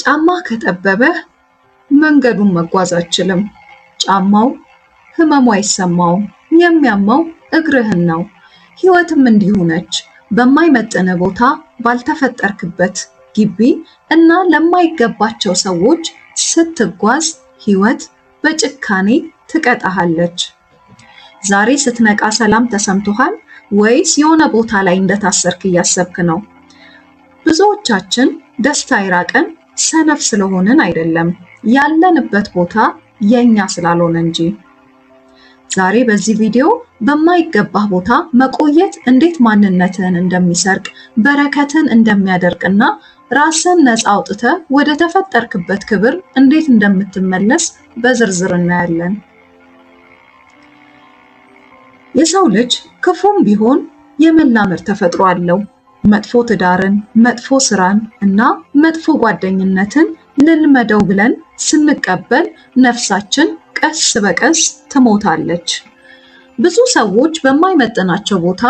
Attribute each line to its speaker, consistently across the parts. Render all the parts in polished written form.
Speaker 1: ጫማ ከጠበበ መንገዱን መጓዝ አትችልም። ጫማው ህመሙ አይሰማውም። የሚያመው እግርህን ነው። ህይወትም እንዲሁ ነች። በማይመጥን ቦታ ባልተፈጠርክበት ግቢ እና ለማይገባቸው ሰዎች ስትጓዝ ህይወት በጭካኔ ትቀጣሃለች። ዛሬ ስትነቃ ሰላም ተሰምቶሃል ወይስ የሆነ ቦታ ላይ እንደታሰርክ እያሰብክ ነው? ብዙዎቻችን ደስታ ይራቀን ሰነፍ ስለሆንን አይደለም፣ ያለንበት ቦታ የኛ ስላልሆነ እንጂ። ዛሬ በዚህ ቪዲዮ በማይገባህ ቦታ መቆየት እንዴት ማንነትህን እንደሚሰርቅ፣ በረከትን እንደሚያደርቅና ራስን ነፃ አውጥተህ ወደ ተፈጠርክበት ክብር እንዴት እንደምትመለስ በዝርዝር እናያለን። የሰው ልጅ ክፉም ቢሆን የመላመድ ተፈጥሮ አለው። መጥፎ ትዳርን፣ መጥፎ ስራን እና መጥፎ ጓደኝነትን ልልመደው ብለን ስንቀበል ነፍሳችን ቀስ በቀስ ትሞታለች። ብዙ ሰዎች በማይመጥናቸው ቦታ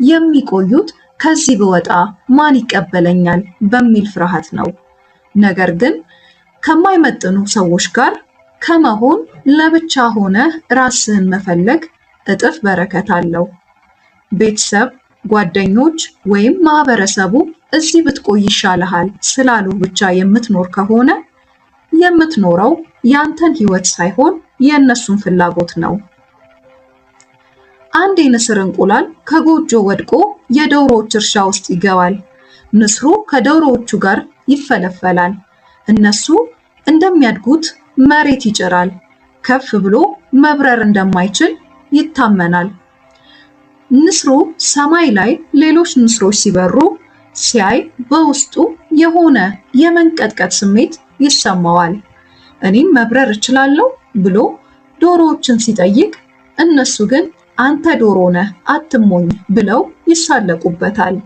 Speaker 1: የሚቆዩት ከዚህ ብወጣ ማን ይቀበለኛል በሚል ፍርሃት ነው። ነገር ግን ከማይመጥኑ ሰዎች ጋር ከመሆን ለብቻ ሆነህ ራስህን መፈለግ እጥፍ በረከት አለው። ቤተሰብ፣ ጓደኞች ወይም ማህበረሰቡ እዚህ ብትቆይ ይሻልሃል ስላሉ ብቻ የምትኖር ከሆነ የምትኖረው ያንተን ህይወት ሳይሆን የእነሱን ፍላጎት ነው። አንድ የንስር እንቁላል ከጎጆ ወድቆ የዶሮዎች እርሻ ውስጥ ይገባል። ንስሩ ከዶሮዎቹ ጋር ይፈለፈላል። እነሱ እንደሚያድጉት መሬት ይጭራል። ከፍ ብሎ መብረር እንደማይችል ይታመናል። ንስሩ ሰማይ ላይ ሌሎች ንስሮች ሲበሩ ሲያይ በውስጡ የሆነ የመንቀጥቀጥ ስሜት ይሰማዋል። እኔም መብረር እችላለሁ ብሎ ዶሮዎችን ሲጠይቅ እነሱ ግን አንተ ዶሮ ነህ አትሞኝ ብለው ይሳለቁበታል።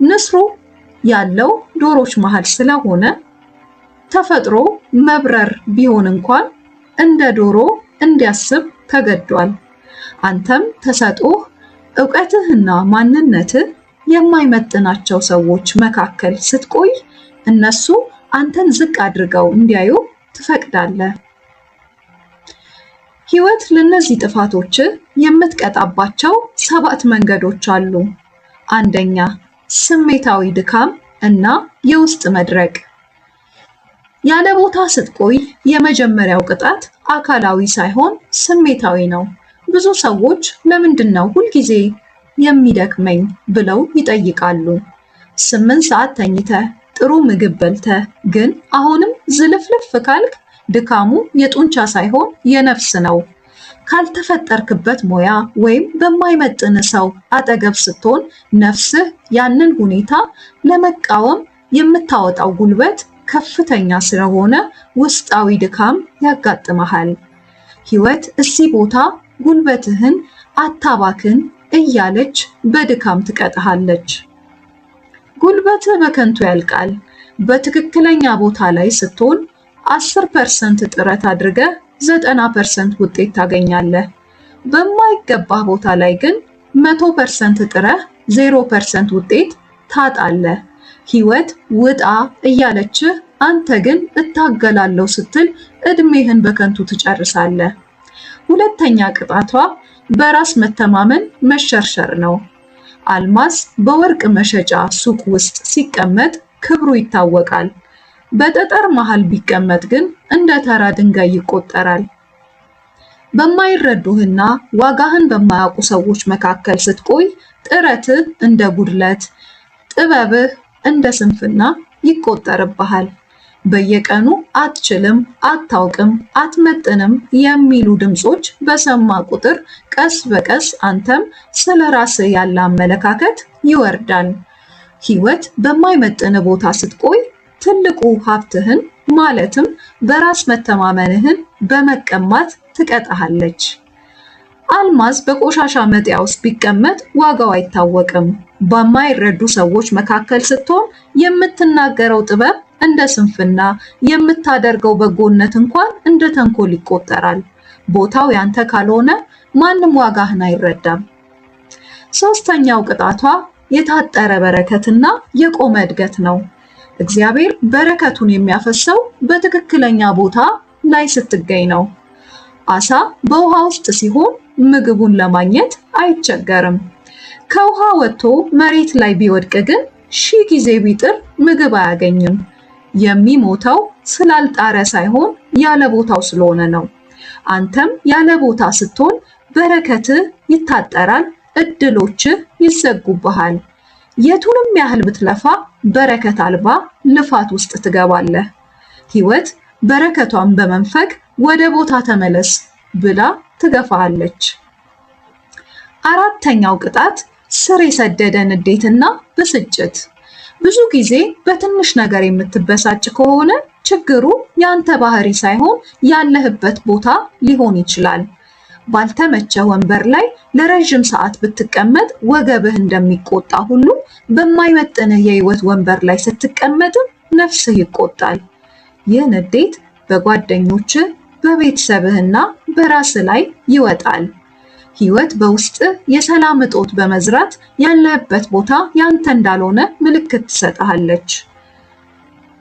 Speaker 1: ንስሩ ያለው ዶሮዎች መሃል ስለሆነ ተፈጥሮ መብረር ቢሆን እንኳን እንደ ዶሮ እንዲያስብ ተገዷል። አንተም ተሰጥኦህ፣ ዕውቀትህና ማንነትህ የማይመጥናቸው ሰዎች መካከል ስትቆይ እነሱ አንተን ዝቅ አድርገው እንዲያዩ ትፈቅዳለህ። ህይወት ለነዚህ ጥፋቶች የምትቀጣባቸው 7 መንገዶች አሉ። አንደኛ፣ ስሜታዊ ድካም እና የውስጥ መድረቅ። ያለ ቦታ ስትቆይ የመጀመሪያው ቅጣት አካላዊ ሳይሆን ስሜታዊ ነው። ብዙ ሰዎች ለምንድን ነው ሁልጊዜ የሚደክመኝ ብለው ይጠይቃሉ። 8 ሰዓት ተኝተህ ጥሩ ምግብ በልተህ ግን አሁንም ዝልፍልፍ ካልክ ድካሙ የጡንቻ ሳይሆን የነፍስ ነው። ካልተፈጠርክበት ሙያ ወይም በማይመጥን ሰው አጠገብ ስትሆን ነፍስህ ያንን ሁኔታ ለመቃወም የምታወጣው ጉልበት ከፍተኛ ስለሆነ ውስጣዊ ድካም ያጋጥመሃል። ህይወት እዚህ ቦታ ጉልበትህን አታባክን እያለች በድካም ትቀጣሃለች። ጉልበትህ በከንቱ ያልቃል። በትክክለኛ ቦታ ላይ ስትሆን 10% ጥረት አድርገህ 90% ውጤት ታገኛለህ። በማይገባህ ቦታ ላይ ግን 100% ጥረህ 0% ውጤት ታጣለህ። ህይወት ውጣ እያለችህ አንተ ግን እታገላለሁ ስትል እድሜህን በከንቱ ትጨርሳለህ። ሁለተኛ ቅጣቷ በራስ መተማመን መሸርሸር ነው። አልማዝ በወርቅ መሸጫ ሱቅ ውስጥ ሲቀመጥ ክብሩ ይታወቃል። በጠጠር መሃል ቢቀመጥ ግን እንደ ተራ ድንጋይ ይቆጠራል። በማይረዱህና ዋጋህን በማያውቁ ሰዎች መካከል ስትቆይ ጥረትህ እንደ ጉድለት፣ ጥበብህ እንደ ስንፍና ይቆጠርብሃል። በየቀኑ አትችልም፣ አታውቅም፣ አትመጥንም የሚሉ ድምጾች በሰማ ቁጥር ቀስ በቀስ አንተም ስለ ራስህ ያለ አመለካከት ይወርዳል። ህይወት በማይመጥን ቦታ ስትቆይ ትልቁ ሀብትህን ማለትም በራስ መተማመንህን በመቀማት ትቀጣሃለች። አልማዝ በቆሻሻ መጣያ ውስጥ ቢቀመጥ ዋጋው አይታወቅም። በማይረዱ ሰዎች መካከል ስትሆን የምትናገረው ጥበብ እንደ ስንፍና፣ የምታደርገው በጎነት እንኳን እንደ ተንኮል ይቆጠራል። ቦታው ያንተ ካልሆነ ማንም ዋጋህን አይረዳም። ሶስተኛው ቅጣቷ የታጠረ በረከትና የቆመ እድገት ነው። እግዚአብሔር በረከቱን የሚያፈሰው በትክክለኛ ቦታ ላይ ስትገኝ ነው። አሳ በውሃ ውስጥ ሲሆን ምግቡን ለማግኘት አይቸገርም። ከውሃ ወጥቶ መሬት ላይ ቢወድቅ ግን ሺህ ጊዜ ቢጥር ምግብ አያገኝም። የሚሞተው ስላልጣረ ሳይሆን ያለ ቦታው ስለሆነ ነው። አንተም ያለ ቦታ ስትሆን በረከትህ ይታጠራል፣ እድሎችህ ይዘጉብሃል። የቱንም ያህል ብትለፋ በረከት አልባ ልፋት ውስጥ ትገባለህ። ሕይወት በረከቷን በመንፈግ ወደ ቦታ ተመለስ ብላ ትገፋሃለች። አራተኛው ቅጣት ስር የሰደደ ንዴትና ብስጭት። ብዙ ጊዜ በትንሽ ነገር የምትበሳጭ ከሆነ ችግሩ ያንተ ባህሪ ሳይሆን ያለህበት ቦታ ሊሆን ይችላል። ባልተመቸ ወንበር ላይ ለረጅም ሰዓት ብትቀመጥ ወገብህ እንደሚቆጣ ሁሉ በማይመጥንህ የህይወት ወንበር ላይ ስትቀመጥም ነፍስህ ይቆጣል። ይህ ንዴት በጓደኞችህ፣ በቤተሰብህና በራስህ ላይ ይወጣል። ሕይወት በውስጥህ የሰላም እጦት በመዝራት ያለህበት ቦታ ያንተ እንዳልሆነ ምልክት ትሰጥሃለች።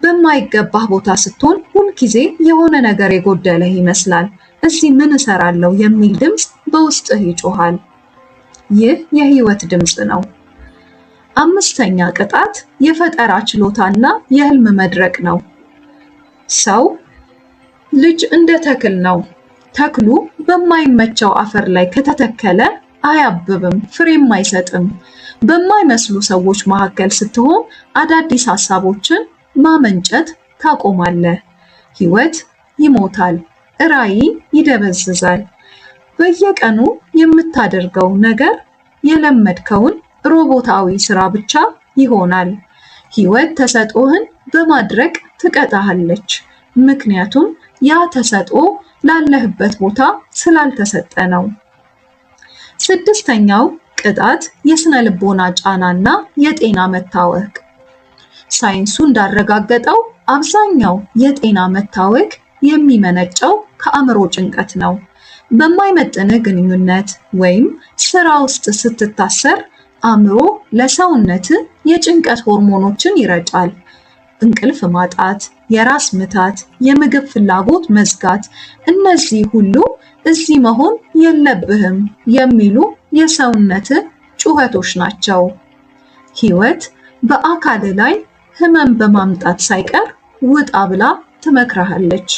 Speaker 1: በማይገባህ ቦታ ስትሆን ሁልጊዜ የሆነ ነገር የጎደለህ ይመስላል። እዚህ ምን እሰራለሁ የሚል ድምፅ በውስጥህ ይጮሃል። ይህ የሕይወት ድምፅ ነው። አምስተኛ ቅጣት የፈጠራ ችሎታና የህልም መድረቅ ነው። ሰው ልጅ እንደ ተክል ነው። ተክሉ በማይመቸው አፈር ላይ ከተተከለ አያብብም፣ ፍሬም አይሰጥም። በማይመስሉ ሰዎች መካከል ስትሆን አዳዲስ ሐሳቦችን ማመንጨት ታቆማለህ። ሕይወት ይሞታል፣ ራዕይ ይደበዝዛል። በየቀኑ የምታደርገው ነገር የለመድከውን ሮቦታዊ ስራ ብቻ ይሆናል። ሕይወት ተሰጥኦህን በማድረግ ትቀጣሃለች፣ ምክንያቱም ያ ተሰጥኦ ላለህበት ቦታ ስላልተሰጠ ነው። ስድስተኛው ቅጣት የስነ ልቦና ጫናና የጤና መታወክ። ሳይንሱ እንዳረጋገጠው አብዛኛው የጤና መታወክ የሚመነጨው ከአእምሮ ጭንቀት ነው። በማይመጥንህ ግንኙነት ወይም ስራ ውስጥ ስትታሰር አእምሮ ለሰውነት የጭንቀት ሆርሞኖችን ይረጫል። እንቅልፍ ማጣት፣ የራስ ምታት፣ የምግብ ፍላጎት መዝጋት፣ እነዚህ ሁሉ እዚህ መሆን የለብህም የሚሉ የሰውነት ጩኸቶች ናቸው። ሕይወት በአካል ላይ ህመም በማምጣት ሳይቀር ውጣ ብላ ትመክርሃለች።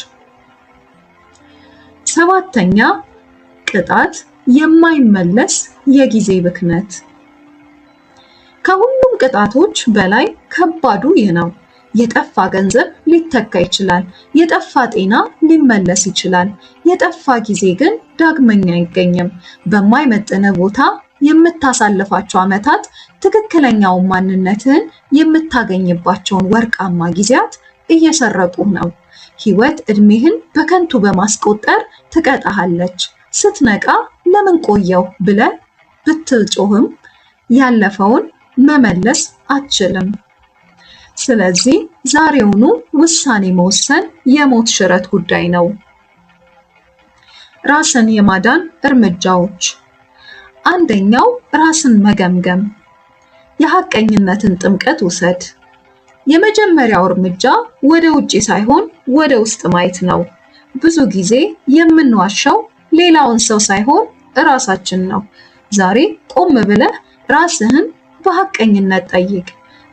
Speaker 1: ሰባተኛ ቅጣት የማይመለስ የጊዜ ብክነት። ከሁሉም ቅጣቶች በላይ ከባዱ ይህ ነው። የጠፋ ገንዘብ ሊተካ ይችላል። የጠፋ ጤና ሊመለስ ይችላል። የጠፋ ጊዜ ግን ዳግመኛ አይገኝም። በማይመጥንህ ቦታ የምታሳልፋቸው ዓመታት ትክክለኛውን ማንነትህን የምታገኝባቸውን ወርቃማ ጊዜያት እየሰረቁህ ነው። ሕይወት ዕድሜህን በከንቱ በማስቆጠር ትቀጣሃለች። ስትነቃ ለምን ቆየው ብለህ ብትጮህም ያለፈውን መመለስ አትችልም። ስለዚህ ዛሬውኑ ውሳኔ መወሰን የሞት ሽረት ጉዳይ ነው። ራስን የማዳን እርምጃዎች። አንደኛው ራስን መገምገም። የሐቀኝነትን ጥምቀት ውሰድ። የመጀመሪያው እርምጃ ወደ ውጪ ሳይሆን ወደ ውስጥ ማየት ነው። ብዙ ጊዜ የምንዋሻው ሌላውን ሰው ሳይሆን ራሳችን ነው። ዛሬ ቆም ብለህ ራስህን በሐቀኝነት ጠይቅ።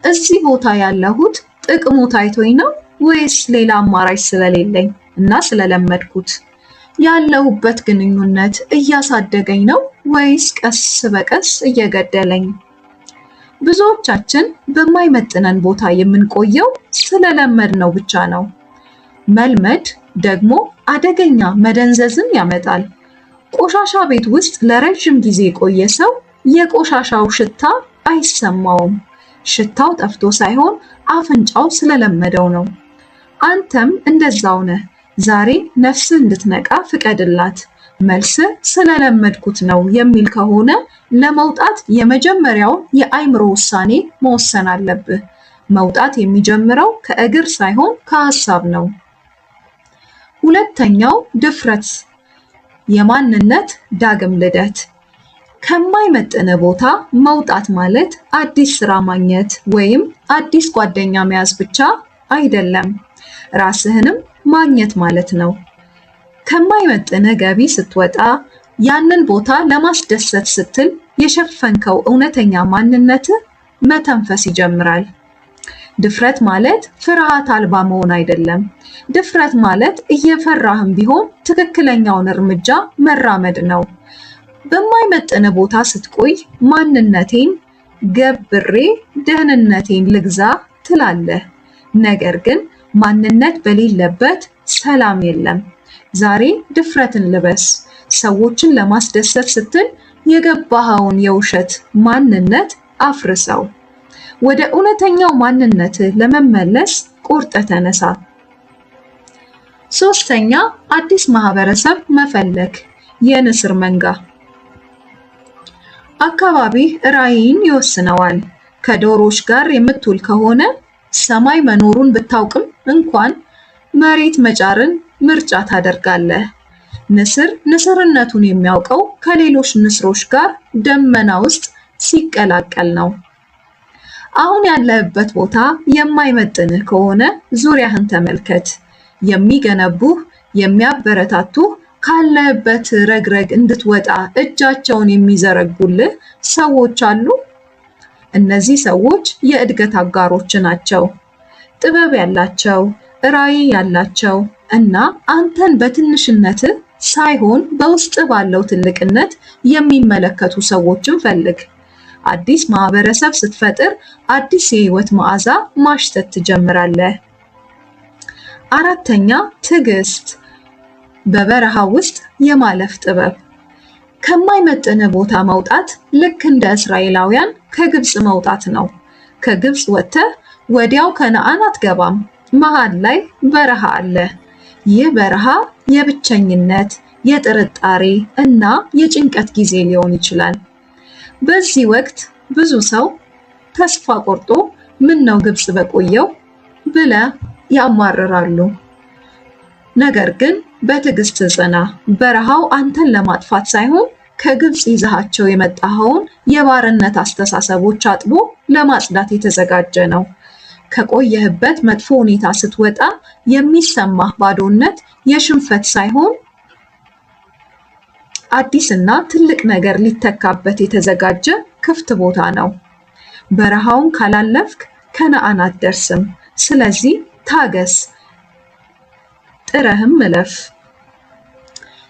Speaker 1: እዚህ ቦታ ያለሁት ጥቅሙ ታይቶኝ ነው ወይስ ሌላ አማራጭ ስለሌለኝ እና ስለለመድኩት? ያለሁበት ግንኙነት እያሳደገኝ ነው ወይስ ቀስ በቀስ እየገደለኝ? ብዙዎቻችን በማይመጥነን ቦታ የምንቆየው ስለለመድነው ብቻ ነው። መልመድ ደግሞ አደገኛ መደንዘዝን ያመጣል። ቆሻሻ ቤት ውስጥ ለረጅም ጊዜ የቆየ ሰው የቆሻሻው ሽታ አይሰማውም። ሽታው ጠፍቶ ሳይሆን አፍንጫው ስለለመደው ነው። አንተም እንደዛው ነህ። ዛሬ ነፍስህ እንድትነቃ ፍቀድላት። መልስህ ስለለመድኩት ነው የሚል ከሆነ ለመውጣት የመጀመሪያው የአእምሮ ውሳኔ መወሰን አለብህ። መውጣት የሚጀምረው ከእግር ሳይሆን ከሐሳብ ነው። ሁለተኛው ድፍረት፣ የማንነት ዳግም ልደት። ከማይመጥን ቦታ መውጣት ማለት አዲስ ስራ ማግኘት ወይም አዲስ ጓደኛ መያዝ ብቻ አይደለም፣ ራስህንም ማግኘት ማለት ነው። ከማይመጥን ገቢ ስትወጣ ያንን ቦታ ለማስደሰት ስትል የሸፈንከው እውነተኛ ማንነትህ መተንፈስ ይጀምራል። ድፍረት ማለት ፍርሃት አልባ መሆን አይደለም። ድፍረት ማለት እየፈራህም ቢሆን ትክክለኛውን እርምጃ መራመድ ነው። በማይመጥን ቦታ ስትቆይ ማንነቴን ገብሬ ደህንነቴን ልግዛ ትላለህ። ነገር ግን ማንነት በሌለበት ሰላም የለም። ዛሬ ድፍረትን ልበስ። ሰዎችን ለማስደሰት ስትል የገባኸውን የውሸት ማንነት አፍርሰው። ወደ እውነተኛው ማንነትህ ለመመለስ ቁርጠህ ተነሳ። ሶስተኛ፣ አዲስ ማህበረሰብ መፈለግ። የንስር መንጋ። አካባቢህ ራዕይን ይወስነዋል። ከዶሮዎች ጋር የምትውል ከሆነ ሰማይ መኖሩን ብታውቅም እንኳን መሬት መጫርን ምርጫ ታደርጋለህ። ንስር ንስርነቱን የሚያውቀው ከሌሎች ንስሮች ጋር ደመና ውስጥ ሲቀላቀል ነው። አሁን ያለህበት ቦታ የማይመጥንህ ከሆነ ዙሪያህን ተመልከት። የሚገነቡህ፣ የሚያበረታቱህ፣ ካለህበት ረግረግ እንድትወጣ እጃቸውን የሚዘረጉልህ ሰዎች አሉ። እነዚህ ሰዎች የእድገት አጋሮች ናቸው። ጥበብ ያላቸው፣ ራዕይ ያላቸው እና አንተን በትንሽነትህ ሳይሆን በውስጥ ባለው ትልቅነት የሚመለከቱ ሰዎችን ፈልግ። አዲስ ማህበረሰብ ስትፈጥር አዲስ የህይወት መዓዛ ማሽተት ትጀምራለህ። አራተኛ፣ ትዕግስት። በበረሃ ውስጥ የማለፍ ጥበብ። ከማይመጥን ቦታ መውጣት ልክ እንደ እስራኤላውያን ከግብፅ መውጣት ነው። ከግብፅ ወጥተህ ወዲያው ከነዓን አትገባም። መሃል ላይ በረሃ አለ። ይህ በረሃ የብቸኝነት፣ የጥርጣሬ እና የጭንቀት ጊዜ ሊሆን ይችላል። በዚህ ወቅት ብዙ ሰው ተስፋ ቆርጦ ምን ነው ግብፅ በቆየው ብለው ያማርራሉ። ነገር ግን በትዕግስት ጽና። በረሃው አንተን ለማጥፋት ሳይሆን ከግብፅ ይዘሃቸው የመጣኸውን የባርነት አስተሳሰቦች አጥቦ ለማጽዳት የተዘጋጀ ነው። ከቆየህበት መጥፎ ሁኔታ ስትወጣ የሚሰማህ ባዶነት የሽንፈት ሳይሆን አዲስና ትልቅ ነገር ሊተካበት የተዘጋጀ ክፍት ቦታ ነው። በረሃውን ካላለፍክ ከነዓን አትደርስም። ስለዚህ ታገስ፣ ጥረህም እለፍ።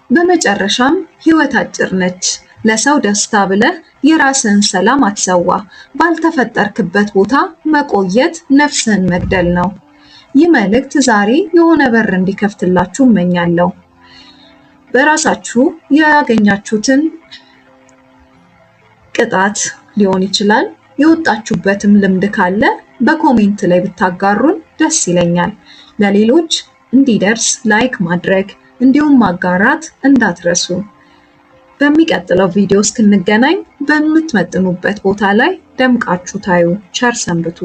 Speaker 1: በመጨረሻም ህይወት አጭር ነች። ለሰው ደስታ ብለህ የራስህን ሰላም አትሰዋ። ባልተፈጠርክበት ቦታ መቆየት ነፍስህን መግደል ነው። ይህ መልእክት ዛሬ የሆነ በር እንዲከፍትላችሁ እመኛለሁ። በራሳችሁ ያገኛችሁትን ቅጣት ሊሆን ይችላል፣ የወጣችሁበትም ልምድ ካለ በኮሜንት ላይ ብታጋሩን ደስ ይለኛል። ለሌሎች እንዲደርስ ላይክ ማድረግ እንዲሁም ማጋራት እንዳትረሱ። በሚቀጥለው ቪዲዮ እስክንገናኝ በምትመጥኑበት ቦታ ላይ ደምቃችሁ ታዩ። ቸር ሰንብቱ።